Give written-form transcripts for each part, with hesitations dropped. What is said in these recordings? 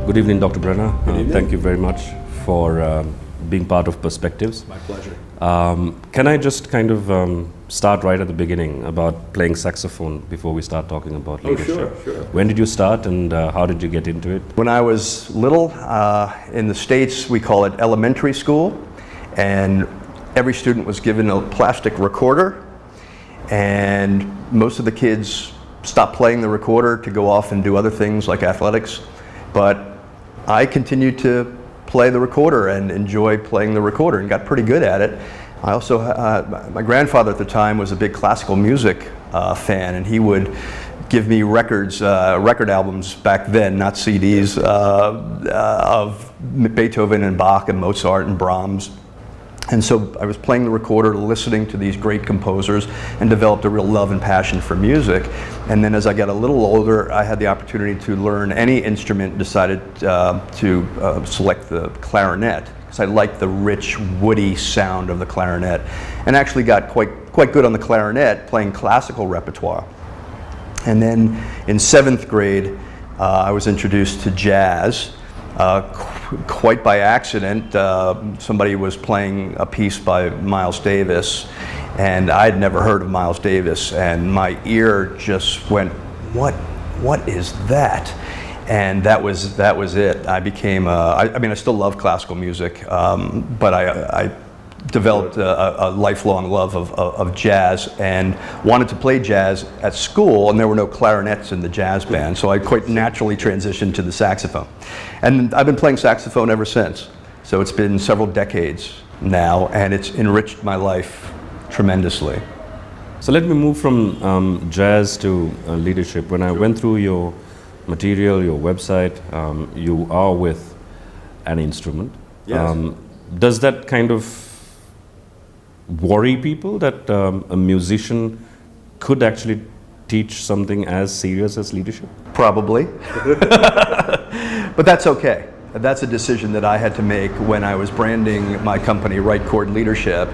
Good evening, Dr. Brenner. Good evening. Thank you very much for being part of Perspectives. My pleasure. Can I just kind of start right at the beginning about playing saxophone before we start talking about leadership? Sure. When did you start and how did you get into it? When I was little, in the States we call it elementary school, and every student was given a plastic recorder, and most of the kids stopped playing the recorder to go off and do other things like athletics, but I continued to play the recorder and enjoy playing the recorder and got pretty good at it. I also, my grandfather at the time was a big classical music fan, and he would give me records, record albums back then, not CDs, of Beethoven and Bach and Mozart and Brahms. And so I was playing the recorder, listening to these great composers, and developed a real love and passion for music. And then as I got a little older, I had the opportunity to learn any instrument, decided to select the clarinet, because I liked the rich, woody sound of the clarinet, and actually got quite good on the clarinet, playing classical repertoire. And then in 7th grade, I was introduced to jazz. Quite by accident, somebody was playing a piece by Miles Davis, and I'd never heard of Miles Davis, and my ear just went, what is that? And that was it. I became, I mean, I still love classical music, but I developed a lifelong love of jazz and wanted to play jazz at school, and there were no clarinets in the jazz band, so I quite naturally transitioned to the saxophone. And I've been playing saxophone ever since. So it's been several decades now, and it's enriched my life tremendously. So let me move from jazz to leadership. When I went through your material, your website, you are with an instrument. Yes. Does that kind of worry people that a musician could actually teach something as serious as leadership? Probably. But that's okay. That's a decision that I had to make when I was branding my company, Chord Leadership.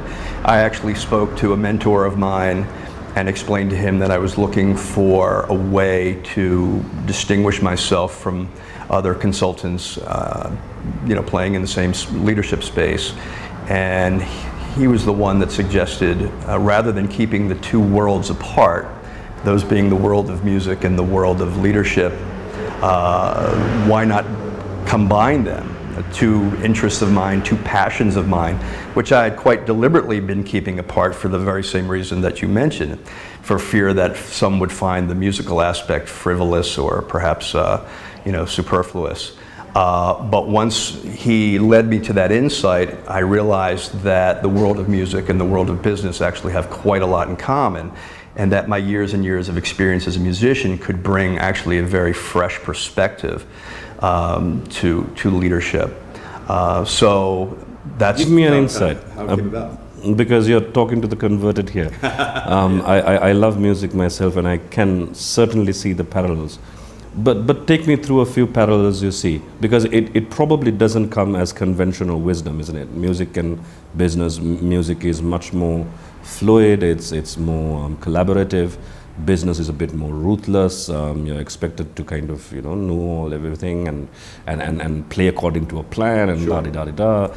I actually spoke to a mentor of mine and explained to him that I was looking for a way to distinguish myself from other consultants, playing in the same leadership space. And he was the one that suggested, rather than keeping the two worlds apart, those being the world of music and the world of leadership, why not combine them? Two interests of mine, two passions of mine, which I had quite deliberately been keeping apart for the very same reason that you mentioned, for fear that some would find the musical aspect frivolous or perhaps superfluous. But once he led me to that insight, I realized that the world of music and the world of business actually have quite a lot in common, and that my years and years of experience as a musician could bring actually a very fresh perspective to leadership. So that's... Give me an insight. How it came about. Because you're talking to the converted here. I love music myself, and I can certainly see the parallels. But take me through a few parallels you see, because it probably doesn't come as conventional wisdom, isn't it? Music and business, music is much more fluid, it's more collaborative. Business is a bit more ruthless. You're expected to kind of know everything and play according to a plan and Sure. da-di-da-di-da.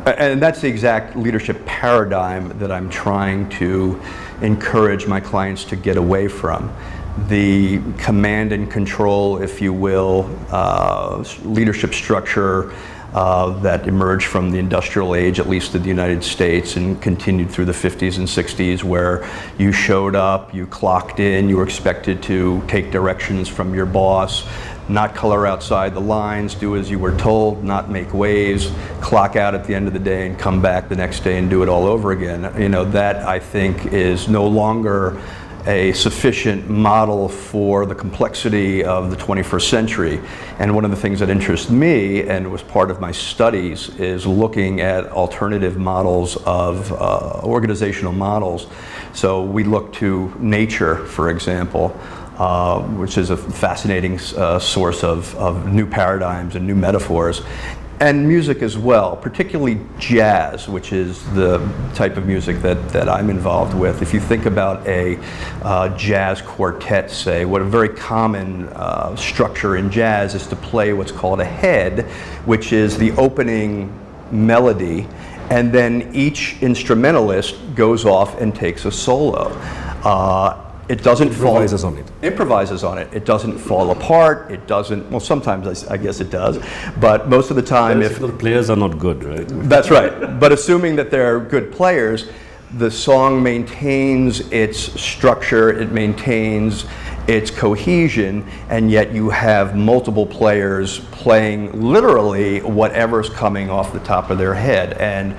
And that's the exact leadership paradigm that I'm trying to encourage my clients to get away from. The command and control, if you will, leadership structure that emerged from the industrial age, at least in the United States, and continued through the 50s and 60s, where you showed up, you clocked in, you were expected to take directions from your boss, not color outside the lines, do as you were told, not make waves, clock out at the end of the day and come back the next day and do it all over again. That I think is no longer a sufficient model for the complexity of the 21st century. And one of the things that interests me, and was part of my studies, is looking at alternative models of organizational models. So we look to nature, for example, which is a fascinating source of new paradigms and new metaphors. and music as well, particularly jazz, which is the type of music that I'm involved with. If you think about a jazz quartet, say, what a very common structure in jazz is to play what's called a head, which is the opening melody, and then each instrumentalist goes off and takes a solo. It doesn't Improvises on it. Improvises on it. It doesn't fall apart. It doesn't. Well, sometimes I guess it does, but most of the time, if the players are not good, right? that's right. But assuming that they're good players, the song maintains its structure. It maintains its cohesion, and yet you have multiple players playing literally whatever's coming off the top of their head. And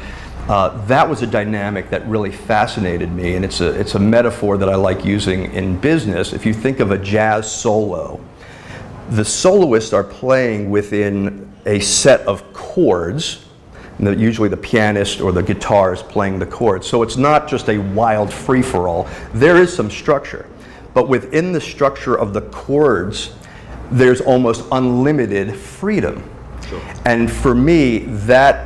that was a dynamic that really fascinated me, and it's a metaphor that I like using in business. If you think of a jazz solo, the soloists are playing within a set of chords, and usually the pianist or the guitar is playing the chords. So it's not just a wild free-for-all. There is some structure, but within the structure of the chords, there's almost unlimited freedom. Sure. And for me, that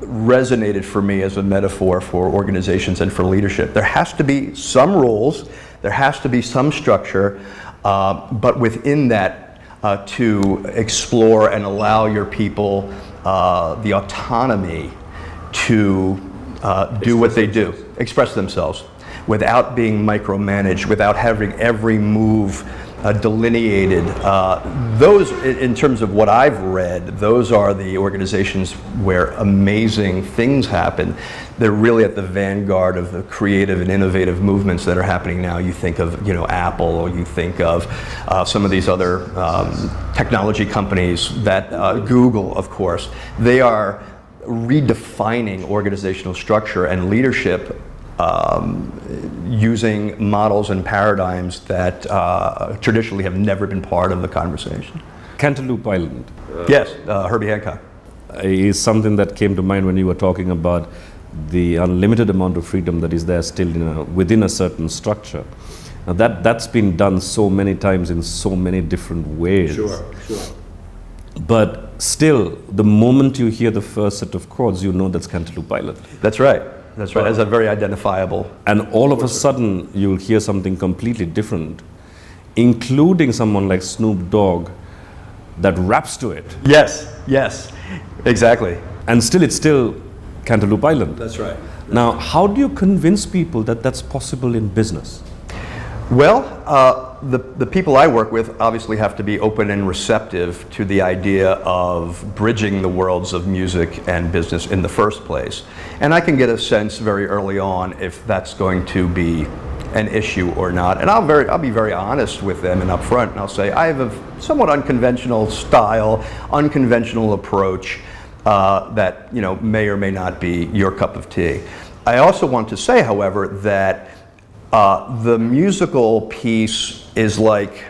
resonated for me as a metaphor for organizations and for leadership. There has to be some rules, there has to be some structure, but within that to explore and allow your people the autonomy to do what they do, express themselves, without being micromanaged, without having every move delineated. Those, in terms of what I've read, those are the organizations where amazing things happen. They're really at the vanguard of the creative and innovative movements that are happening now. You think of, Apple, or you think of some of these other technology companies, that Google, of course. They are redefining organizational structure and leadership using models and paradigms that traditionally have never been part of the conversation. Cantaloupe Island. Yes, Herbie Hancock. Is something that came to mind when you were talking about the unlimited amount of freedom that is there still within a certain structure. Now that's been done so many times in so many different ways. Sure. But still, the moment you hear the first set of chords, you know that's Cantaloupe Island. That's right. That's right. It's a very identifiable. And all of a sudden, you'll hear something completely different, including someone like Snoop Dogg that raps to it. Yes, exactly. And still, it's still Cantaloupe Island. That's right. Now, how do you convince people that that's possible in business? Well, the people I work with obviously have to be open and receptive to the idea of bridging the worlds of music and business in the first place. And I can get a sense very early on if that's going to be an issue or not. And I'll be very honest with them and upfront, and I'll say I have a somewhat unconventional style, unconventional approach that may or may not be your cup of tea. I also want to say, however, that the musical piece is like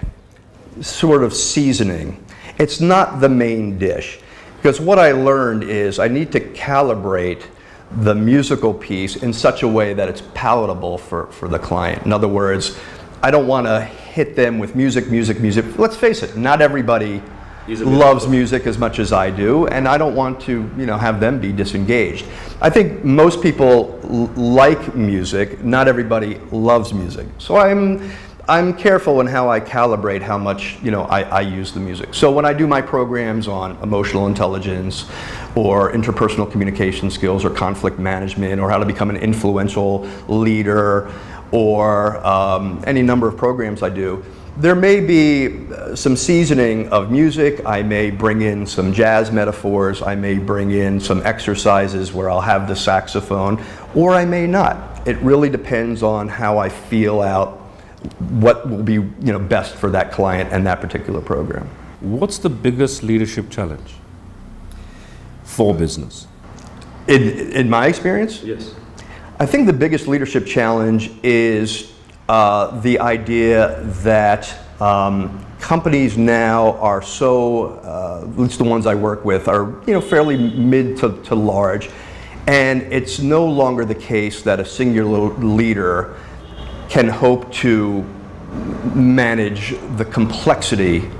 sort of seasoning. It's not the main dish. Because what I learned is I need to calibrate the musical piece in such a way that it's palatable for the client. In other words, I don't want to hit them with music. Let's face it, not everybody loves music as much as I do, and I don't want to have them be disengaged. I think most people like music, not everybody loves music. So I'm careful in how I calibrate how much I use the music. So when I do my programs on emotional intelligence or interpersonal communication skills or conflict management or how to become an influential leader or any number of programs I do, there may be some seasoning of music. I may bring in some jazz metaphors. I may bring in some exercises where I'll have the saxophone, or I may not. It really depends on how I feel out what will be best for that client and that particular program. What's the biggest leadership challenge for business? In my experience? Yes. I think the biggest leadership challenge is the idea that companies now are so, at least the ones I work with, are fairly mid to large, and it's no longer the case that a singular leader can hope to manage the complexity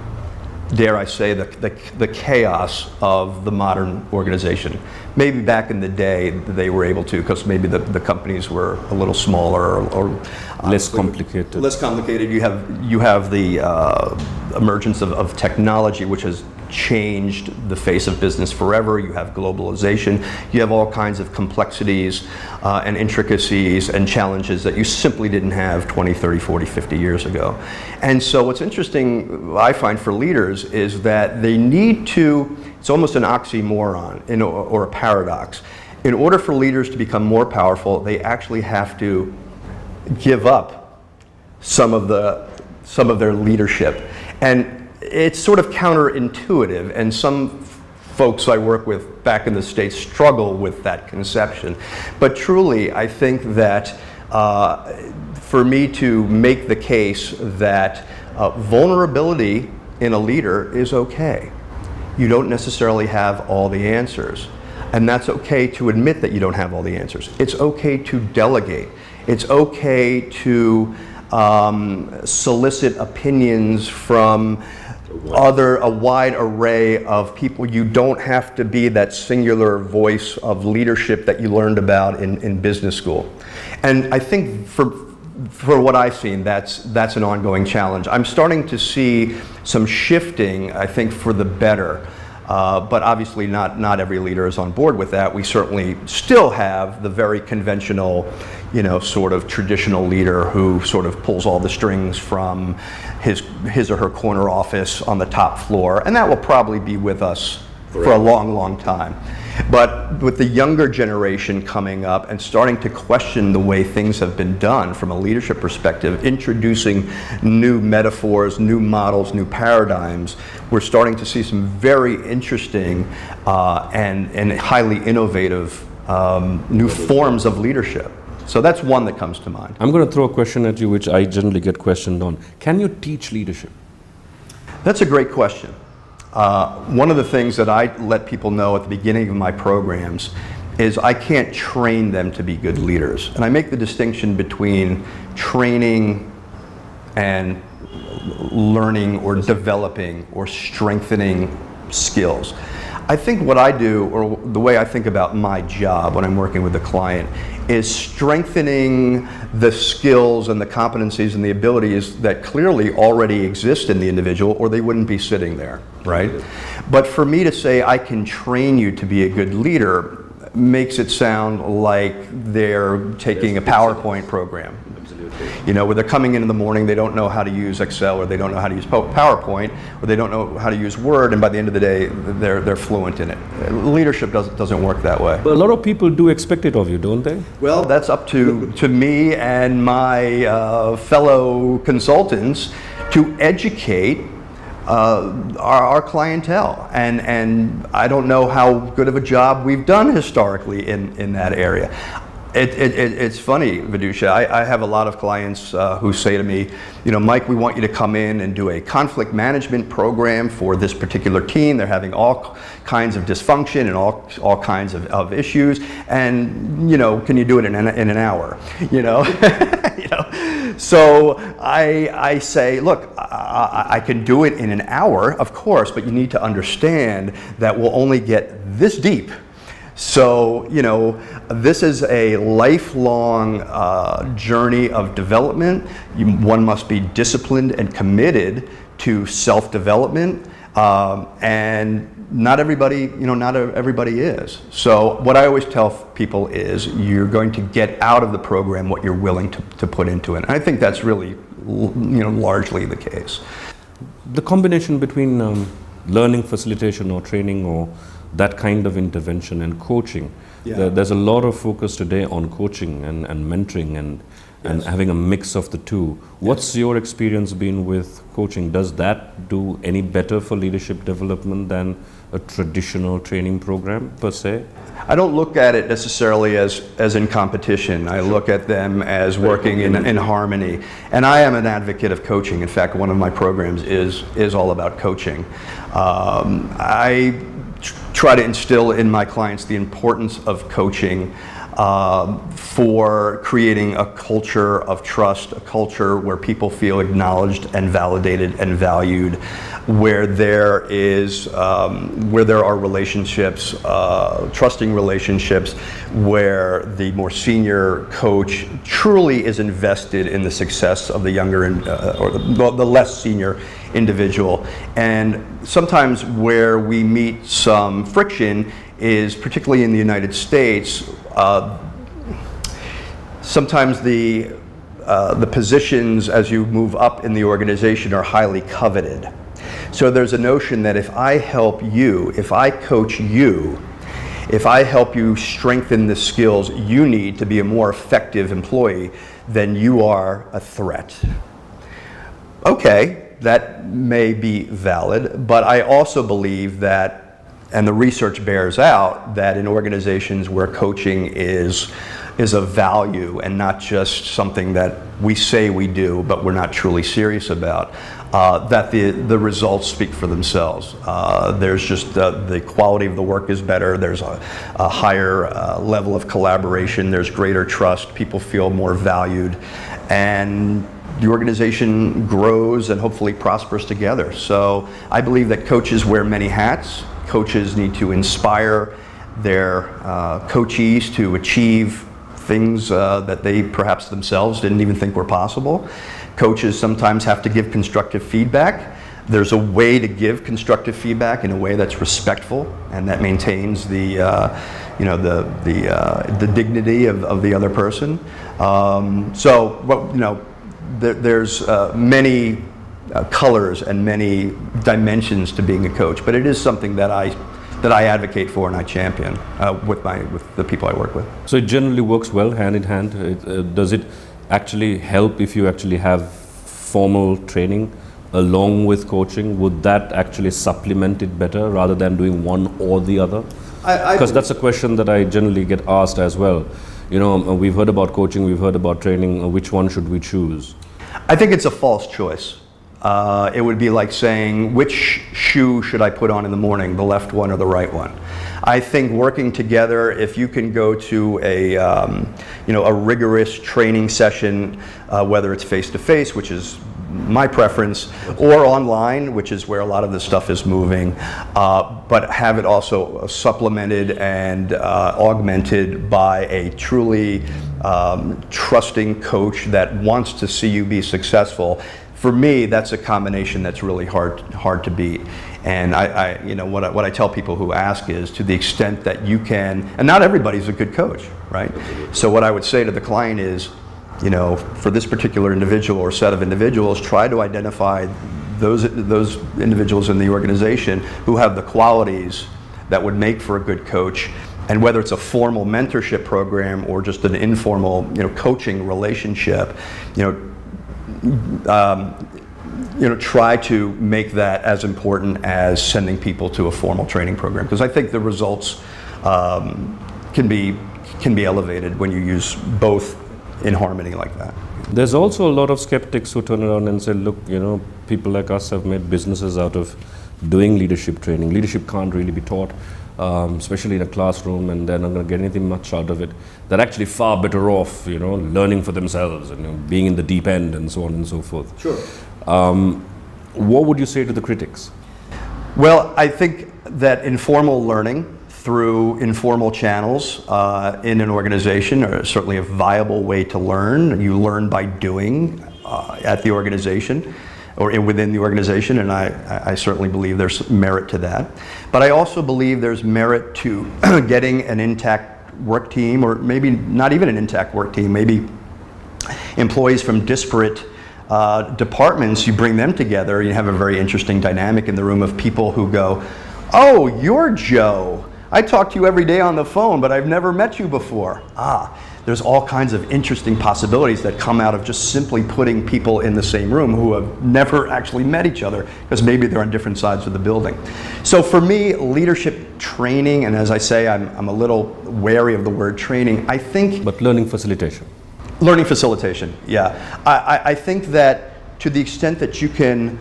dare I say, the chaos of the modern organization. Maybe back in the day they were able to, because maybe the companies were a little smaller or less complicated. Less complicated. You have the emergence of technology, which has changed the face of business forever. You have globalization. You have all kinds of complexities and intricacies and challenges that you simply didn't have 20, 30, 40, 50 years ago. And so what's interesting, I find, for leaders is that they need to, it's almost an oxymoron or a paradox. In order for leaders to become more powerful, they actually have to give up some of their leadership. And it's sort of counterintuitive, and some folks I work with back in the States struggle with that conception. But truly, I think that for me to make the case that vulnerability in a leader is okay. You don't necessarily have all the answers. And that's okay to admit that you don't have all the answers. It's okay to delegate. It's okay to solicit opinions from a wide array of people. You don't have to be that singular voice of leadership that you learned about in business school. And I think for what I've seen, that's an ongoing challenge. I'm starting to see some shifting, I think, for the better. But obviously not every leader is on board with that. We certainly still have the very conventional, sort of traditional leader who sort of pulls all the strings from his or her corner office on the top floor, and that will probably be with us for a long, long time. But with the younger generation coming up and starting to question the way things have been done from a leadership perspective, introducing new metaphors, new models, new paradigms, we're starting to see some very interesting and highly innovative new forms of leadership. So that's one that comes to mind. I'm going to throw a question at you which I generally get questioned on. Can you teach leadership? That's a great question. One of the things that I let people know at the beginning of my programs is I can't train them to be good leaders. And I make the distinction between training and learning or developing or strengthening skills. I think what I do, or the way I think about my job when I'm working with a client, is strengthening the skills and the competencies and the abilities that clearly already exist in the individual, or they wouldn't be sitting there, right? But for me to say I can train you to be a good leader makes it sound like they're taking a PowerPoint program. Where they're coming in the morning, they don't know how to use Excel, or they don't know how to use PowerPoint, or they don't know how to use Word, and by the end of the day, they're fluent in it. Leadership doesn't work that way. But a lot of people do expect it of you, don't they? Well, that's up to me and my fellow consultants to educate our clientele, and I don't know how good of a job we've done historically in that area. It's funny, Vidusha, I have a lot of clients who say to me, Mike, we want you to come in and do a conflict management program for this particular team. They're having all kinds of dysfunction and all kinds of issues, and can you do it in an hour? So I say, look, I can do it in an hour, of course, but you need to understand that we'll only get this deep. So, this is a lifelong journey of development. One must be disciplined and committed to self-development, and not everybody is. So what I always tell people is you're going to get out of the program what you're willing to put into it. And I think that's really, largely the case. The combination between learning facilitation or training or that kind of intervention and coaching. Yeah. There's a lot of focus today on coaching and mentoring and having a mix of the two. What's your experience been with coaching? Does that do any better for leadership development than a traditional training program per se? I don't look at it necessarily as in competition. I look at them as working in harmony. And I am an advocate of coaching. In fact, one of my programs is all about coaching. I try to instill in my clients the importance of coaching for creating a culture of trust, a culture where people feel acknowledged and validated and valued, where there are relationships, trusting relationships, where the more senior coach truly is invested in the success of the younger or the less senior individual. And sometimes where we meet some friction is, particularly in the United States, sometimes the positions as you move up in the organization are highly coveted. So there's a notion that if I help you, if I coach you, if I help you strengthen the skills you need to be a more effective employee, then you are a threat. Okay, that may be valid, but I also believe that, and the research bears out, that in organizations where coaching is a value and not just something that we say we do but we're not truly serious about, that the results speak for themselves. There's just the quality of the work is better, there's a higher level of collaboration, there's greater trust, people feel more valued, and the organization grows and hopefully prospers together. So I believe that coaches wear many hats. Coaches need to inspire their coachees to achieve things that they perhaps themselves didn't even think were possible. Coaches sometimes have to give constructive feedback. There's a way to give constructive feedback in a way that's respectful and that maintains the dignity of the other person. There's many colors and many dimensions to being a coach, but it is something that I advocate for and I champion with the people I work with. So it generally works well hand in hand. Does it actually help if you actually have formal training along with coaching? Would that actually supplement it better rather than doing one or the other? Because that's a question that I generally get asked as well. You know, we've heard about coaching, we've heard about training, which one should we choose? I think it's a false choice. It would be like saying, which shoe should I put on in the morning, the left one or the right one? I think working together, if you can go to a rigorous training session, whether it's face-to-face, which is my preference, or online, which is where a lot of this stuff is moving, but have it also supplemented and augmented by a truly trusting coach that wants to see you be successful. For me, that's a combination that's really hard to beat. And what I tell people who ask is, to the extent that you can, and not everybody's a good coach, right? So what I would say to the client is, for this particular individual or set of individuals, try to identify those individuals in the organization who have the qualities that would make for a good coach. And whether it's a formal mentorship program or just an informal, coaching relationship, try to make that as important as sending people to a formal training program, because I think the results can be elevated when you use both in harmony like that. There's also a lot of skeptics who turn around and say, look, people like us have made businesses out of doing leadership training. Leadership can't really be taught, especially in a classroom, and they're not going to get anything much out of it. They're actually far better off, learning for themselves and being in the deep end and so on and so forth. Sure. What would you say to the critics? Well, I think that informal learning through informal channels in an organization are certainly a viable way to learn. You learn by doing at the organization or within the organization, and I certainly believe there's merit to that. But I also believe there's merit to getting an intact work team, or maybe not even an intact work team, maybe employees from disparate departments, you bring them together, you have a very interesting dynamic in the room of people who go, oh, you're Joe. I talk to you every day on the phone, but I've never met you before. There's all kinds of interesting possibilities that come out of just simply putting people in the same room who have never actually met each other, because maybe they're on different sides of the building. So for me, leadership training, and as I say, I'm a little wary of the word training, I think... But learning facilitation. Learning facilitation, yeah. I think that to the extent that you can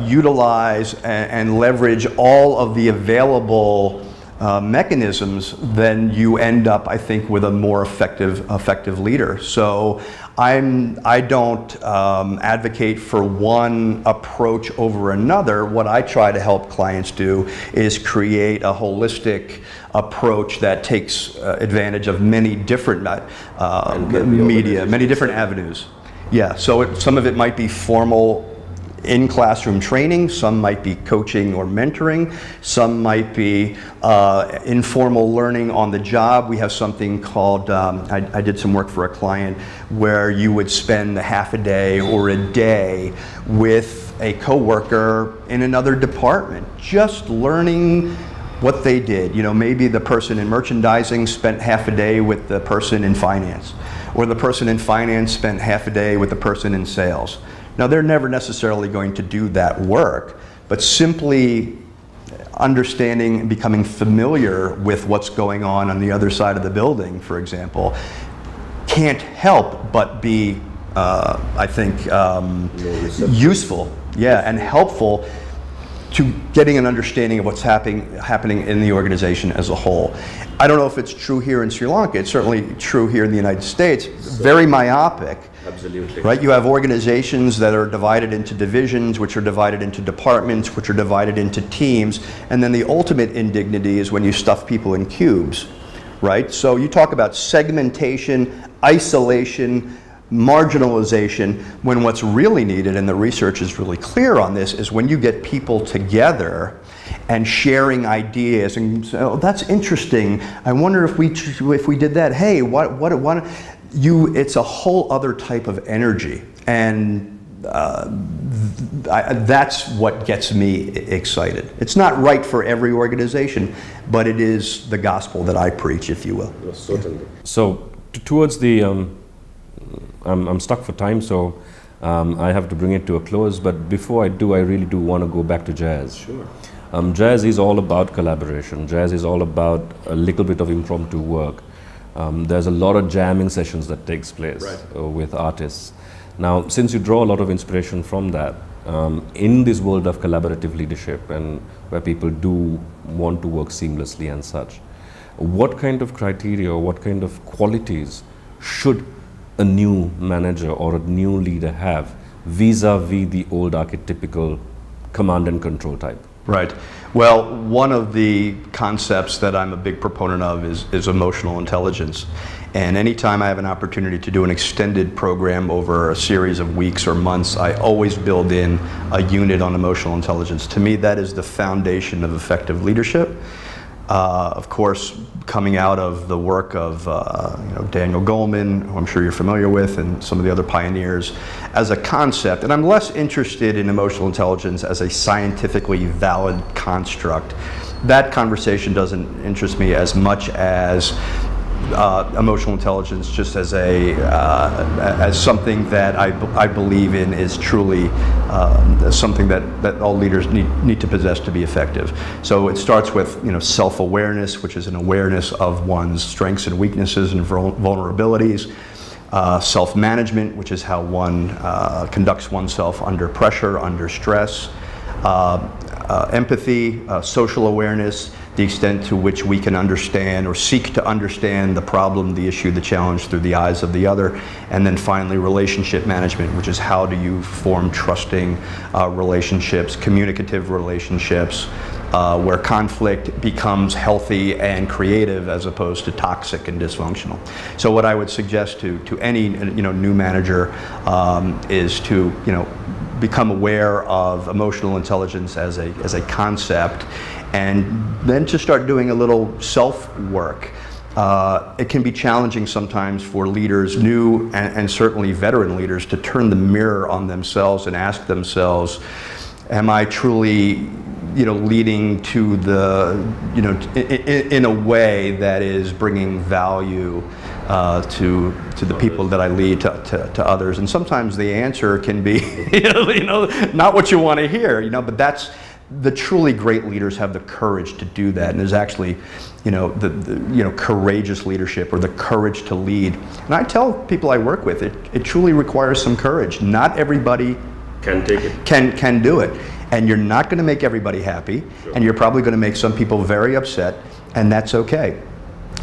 utilize and leverage all of the available mechanisms, then you end up, I think, with a more effective leader. So I don't advocate for one approach over another. What I try to help clients do is create a holistic approach that takes advantage of many different media, many different avenues. Yeah, so some of it might be formal in-classroom training, some might be coaching or mentoring, some might be informal learning on the job. We have something called, I did some work for a client where you would spend a half a day or a day with a coworker in another department, just learning what they did. You know, maybe the person in merchandising spent half a day with the person in finance, or the person in finance spent half a day with the person in sales. Now, they're never necessarily going to do that work, but simply understanding and becoming familiar with what's going on the other side of the building, for example, can't help but be, I think, useful, yeah, and helpful to getting an understanding of what's happening in the organization as a whole. I don't know if it's true here in Sri Lanka. It's certainly true here in the United States. Very myopic. Absolutely. Right? You have organizations that are divided into divisions, which are divided into departments, which are divided into teams, and then the ultimate indignity is when you stuff people in cubes, right? So you talk about segmentation, isolation, marginalization, when what's really needed, and the research is really clear on this, is when you get people together and sharing ideas and say, oh, that's interesting. I wonder if we did that. Hey, it's a whole other type of energy, and that's what gets me excited. It's not right for every organization, but it is the gospel that I preach, if you will. Yes, certainly. So towards the I'm stuck for time, so I have to bring it to a close. But before I do, I really do want to go back to jazz. Sure. Jazz is all about collaboration. Jazz is all about a little bit of impromptu work. There's a lot of jamming sessions that takes place with artists. Now, since you draw a lot of inspiration from that, in this world of collaborative leadership and where people do want to work seamlessly and such, what kind of criteria or what kind of qualities should a new manager or a new leader have vis-a-vis the old archetypical command and control type? Right. Well, one of the concepts that I'm a big proponent of is emotional intelligence. And anytime I have an opportunity to do an extended program over a series of weeks or months, I always build in a unit on emotional intelligence. To me, that is the foundation of effective leadership. Of course, coming out of the work of Daniel Goleman, who I'm sure you're familiar with, and some of the other pioneers, as a concept, and I'm less interested in emotional intelligence as a scientifically valid construct. That conversation doesn't interest me as much as emotional intelligence just as as something that I believe in is truly something that all leaders need to possess to be effective. So it starts with self-awareness, which is an awareness of one's strengths and weaknesses and vulnerabilities. Self-management, which is how one conducts oneself under pressure, under stress. Empathy, social awareness, the extent to which we can understand or seek to understand the problem, the issue, the challenge through the eyes of the other. And then finally, relationship management, which is how do you form trusting relationships, communicative relationships, where conflict becomes healthy and creative as opposed to toxic and dysfunctional. So what I would suggest to any new manager is to become aware of emotional intelligence as a concept, and then to start doing a little self-work. It can be challenging sometimes for leaders, new and certainly veteran leaders, to turn the mirror on themselves and ask themselves, am I truly leading to in a way that is bringing value to the people that I lead, to others? And sometimes the answer can be not what you want to hear, but that's the truly great leaders have the courage to do that. And there's actually the courageous leadership, or the courage to lead. And I tell people I work with, it truly requires some courage. Not everybody Can take it. Can do it. And you're not going to make everybody happy, and you're probably going to make some people very upset, and that's okay.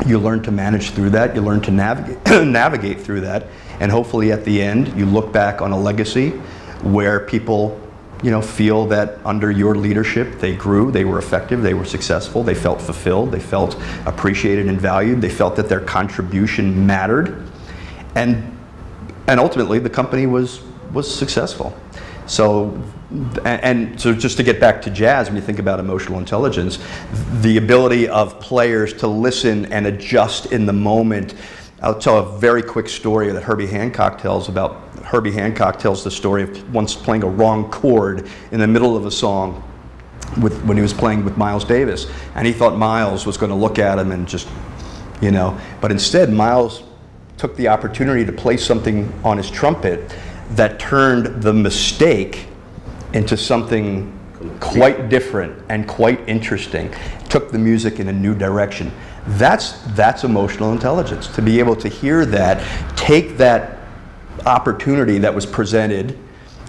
You learn to manage through that, you learn to navigate through that, and hopefully at the end you look back on a legacy where people feel that under your leadership they grew, they were effective, they were successful, they felt fulfilled, they felt appreciated and valued, they felt that their contribution mattered, and ultimately the company was successful. So just to get back to jazz, when you think about emotional intelligence, the ability of players to listen and adjust in the moment. I'll tell a very quick story that Herbie Hancock tells the story of once playing a wrong chord in the middle of a song when he was playing with Miles Davis, and he thought Miles was going to look at him and just, but instead Miles took the opportunity to play something on his trumpet that turned the mistake into something quite different and quite interesting, took the music in a new direction. That's emotional intelligence, to be able to hear that, take that opportunity that was presented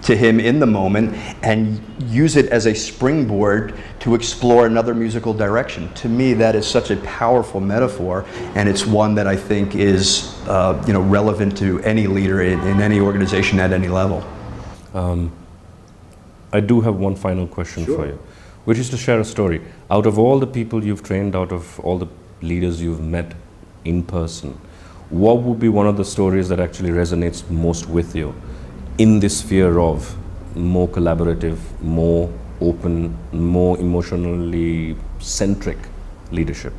to him in the moment and use it as a springboard to explore another musical direction. To me, that is such a powerful metaphor, and it's one that I think is relevant to any leader in any organization at any level. I do have one final question for you, which is to share a story. Out of all the people you've trained, out of all the leaders you've met in person, what would be one of the stories that actually resonates most with you in this sphere of more collaborative, more open, more emotionally centric leadership?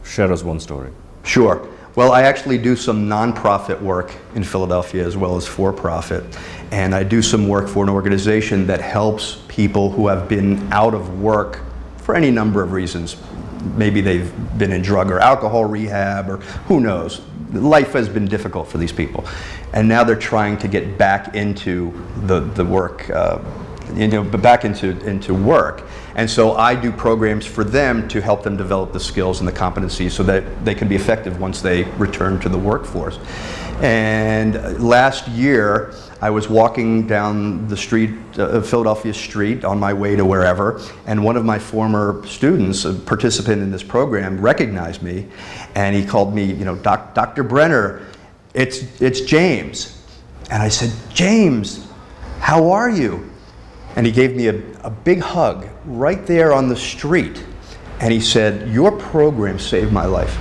Share us one story. Sure. Well, I actually do some nonprofit work in Philadelphia as well as for-profit, and I do some work for an organization that helps people who have been out of work for any number of reasons. Maybe they've been in drug or alcohol rehab, or who knows. Life has been difficult for these people, and now they're trying to get back into the work, back into work. And so I do programs for them to help them develop the skills and the competencies so that they can be effective once they return to the workforce. And last year, I was walking down the street, Philadelphia street, on my way to wherever, and one of my former students, a participant in this program, recognized me, and he called me, Dr. Brenner, it's James. And I said, James, how are you? And he gave me a big hug right there on the street. And he said, your program saved my life.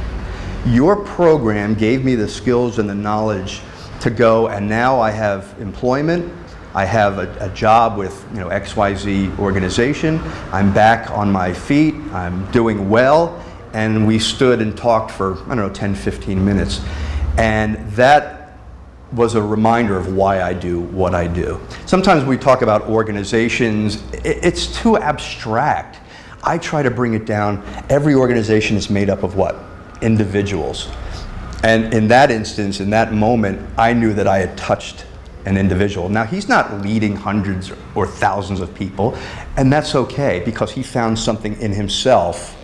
Your program gave me the skills and the knowledge to go, and now I have employment. I have a job with XYZ organization. I'm back on my feet. I'm doing well. And we stood and talked for, 10, 15 minutes. And that was a reminder of why I do what I do. Sometimes we talk about organizations, it's too abstract. I try to bring it down. Every organization is made up of what? Individuals. And in that instance, in that moment, I knew that I had touched an individual. Now, he's not leading hundreds or thousands of people, and that's okay, because he found something in himself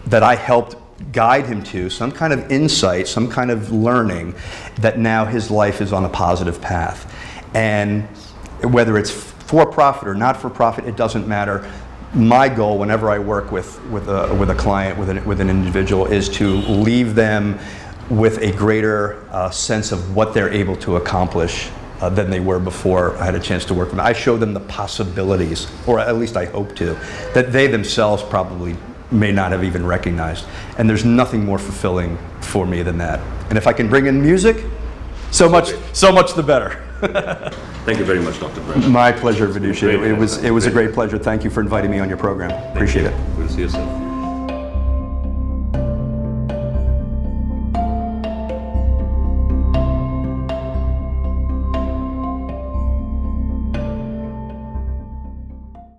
that I helped guide him to, some kind of insight, some kind of learning, that now his life is on a positive path. And whether it's for-profit or not for-profit, it doesn't matter. My goal whenever I work with a client, with an individual, is to leave them with a greater sense of what they're able to accomplish than they were before I had a chance to work with them. I show them the possibilities, or at least I hope to, that they themselves probably may not have even recognized. And there's nothing more fulfilling for me than that. And if I can bring in music, so much the better. Thank you very much, Dr. Brenner. My pleasure, Vidushi. It was a great pleasure. Thank you for inviting me on your program. Appreciate it. We'll see you soon.